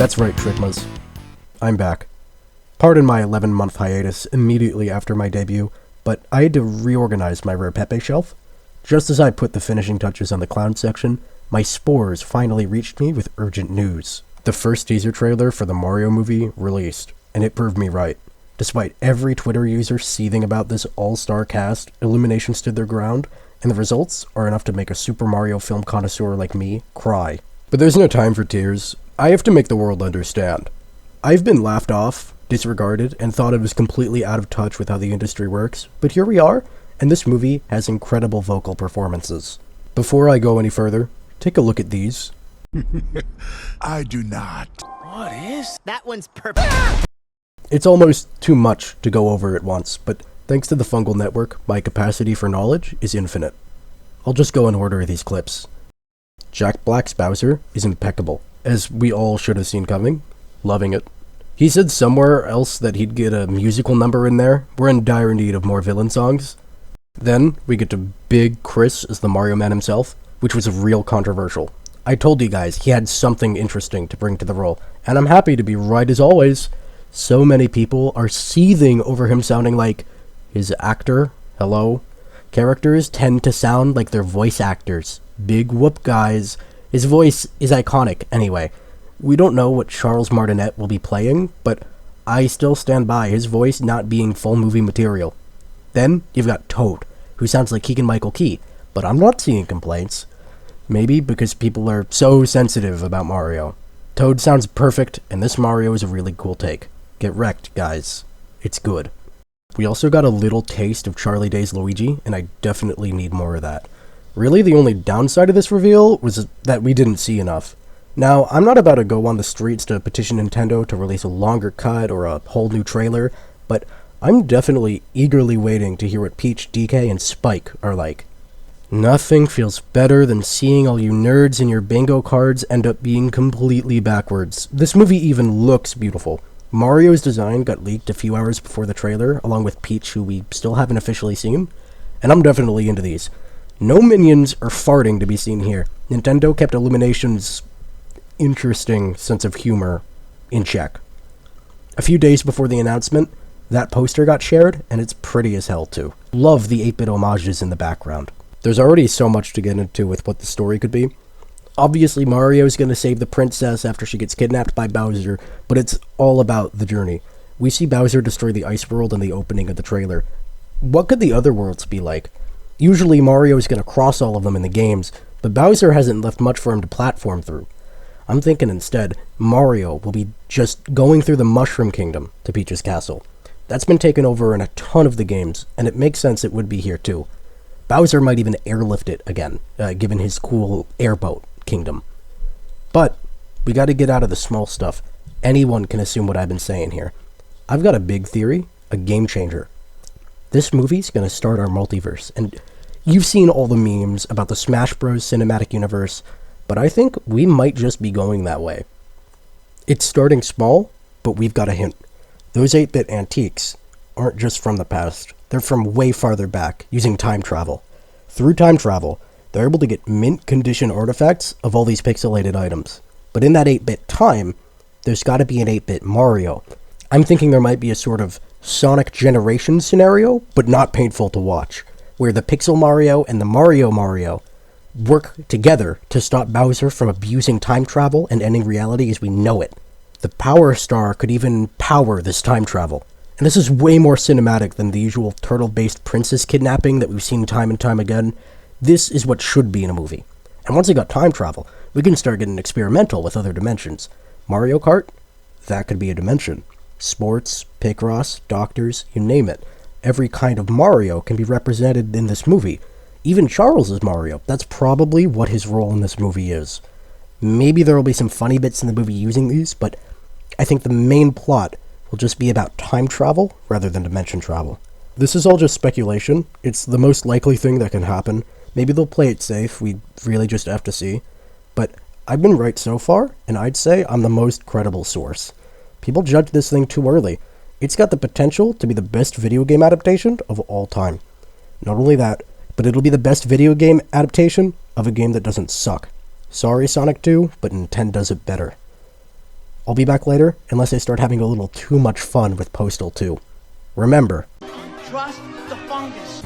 That's right, Trigmas. I'm back. Pardon my 11-month hiatus immediately after my debut, but I had to reorganize my Rare Pepe shelf. Just as I put the finishing touches on the clown section, my spores finally reached me with urgent news. The first teaser trailer for the Mario movie released, and it proved me right. Despite every Twitter user seething about this all-star cast, Illumination stood their ground, and the results are enough to make a Super Mario film connoisseur like me cry. But there's no time for tears. I have to make the world understand. I've been laughed off, disregarded, and thought it was completely out of touch with how the industry works, but here we are, and this movie has incredible vocal performances. Before I go any further, take a look at these. I do not. What is? That one's perfect. It's almost too much to go over at once, but thanks to the Fungal Network, my capacity for knowledge is infinite. I'll just go in order of these clips. Jack Black's Bowser is impeccable, as we all should have seen coming. Loving it. He said somewhere else that he'd get a musical number in there. We're in dire need of more villain songs. Then, we get to Big Chris as the Mario Man himself, which was real controversial. I told you guys he had something interesting to bring to the role, and I'm happy to be right as always. So many people are seething over him sounding like his actor. Hello? Characters tend to sound like their voice actors. Big whoop, guys. His voice is iconic, anyway. We don't know what Charles Martinet will be playing, but I still stand by his voice not being full movie material. Then, you've got Toad, who sounds like Keegan-Michael Key, but I'm not seeing complaints. Maybe because people are so sensitive about Mario. Toad sounds perfect, and this Mario is a really cool take. Get wrecked, guys. It's good. We also got a little taste of Charlie Day's Luigi, and I definitely need more of that. Really, the only downside of this reveal was that we didn't see enough. Now, I'm not about to go on the streets to petition Nintendo to release a longer cut or a whole new trailer, but I'm definitely eagerly waiting to hear what Peach, DK, and Spike are like. Nothing feels better than seeing all you nerds and your bingo cards end up being completely backwards. This movie even looks beautiful. Mario's design got leaked a few hours before the trailer, along with Peach, who we still haven't officially seen, and I'm definitely into these. No minions or farting to be seen here. Nintendo kept Illumination's interesting sense of humor in check. A few days before the announcement, that poster got shared, and it's pretty as hell too. Love the 8-bit homages in the background. There's already so much to get into with what the story could be. Obviously, Mario's gonna save the princess after she gets kidnapped by Bowser, but it's all about the journey. We see Bowser destroy the ice world in the opening of the trailer. What could the other worlds be like? Usually Mario's gonna cross all of them in the games, but Bowser hasn't left much for him to platform through. I'm thinking instead, Mario will be just going through the Mushroom Kingdom to Peach's castle. That's been taken over in a ton of the games, and it makes sense it would be here too. Bowser might even airlift it again, given his cool airboat kingdom. But we gotta get out of the small stuff. Anyone can assume what I've been saying here. I've got a big theory, a game changer. This movie's gonna start our multiverse, and you've seen all the memes about the Smash Bros. Cinematic Universe, but I think we might just be going that way. It's starting small, but we've got a hint. Those 8-bit antiques aren't just from the past. They're from way farther back, using time travel. Through time travel, they're able to get mint condition artifacts of all these pixelated items. But in that 8-bit time, there's gotta be an 8-bit Mario. I'm thinking there might be a sort of Sonic Generation scenario, but not painful to watch, where the Pixel Mario and the Mario work together to stop Bowser from abusing time travel and ending reality as we know it. The Power Star could even power this time travel. And this is way more cinematic than the usual turtle-based princess kidnapping that we've seen time and time again. This is what should be in a movie. And once we got time travel, we can start getting experimental with other dimensions. Mario Kart? That could be a dimension. Sports, Picross, doctors, you name it. Every kind of Mario can be represented in this movie. Even Charles is Mario. That's probably what his role in this movie is. Maybe there will be some funny bits in the movie using these, but I think the main plot will just be about time travel rather than dimension travel. This is all just speculation. It's the most likely thing that can happen. Maybe they'll play it safe, we really just have to see. But I've been right so far, and I'd say I'm the most credible source. People judge this thing too early. It's got the potential to be the best video game adaptation of all time. Not only that, but it'll be the best video game adaptation of a game that doesn't suck. Sorry, Sonic 2, but Nintendo does it better. I'll be back later unless I start having a little too much fun with Postal 2. Remember, Trust the fungus.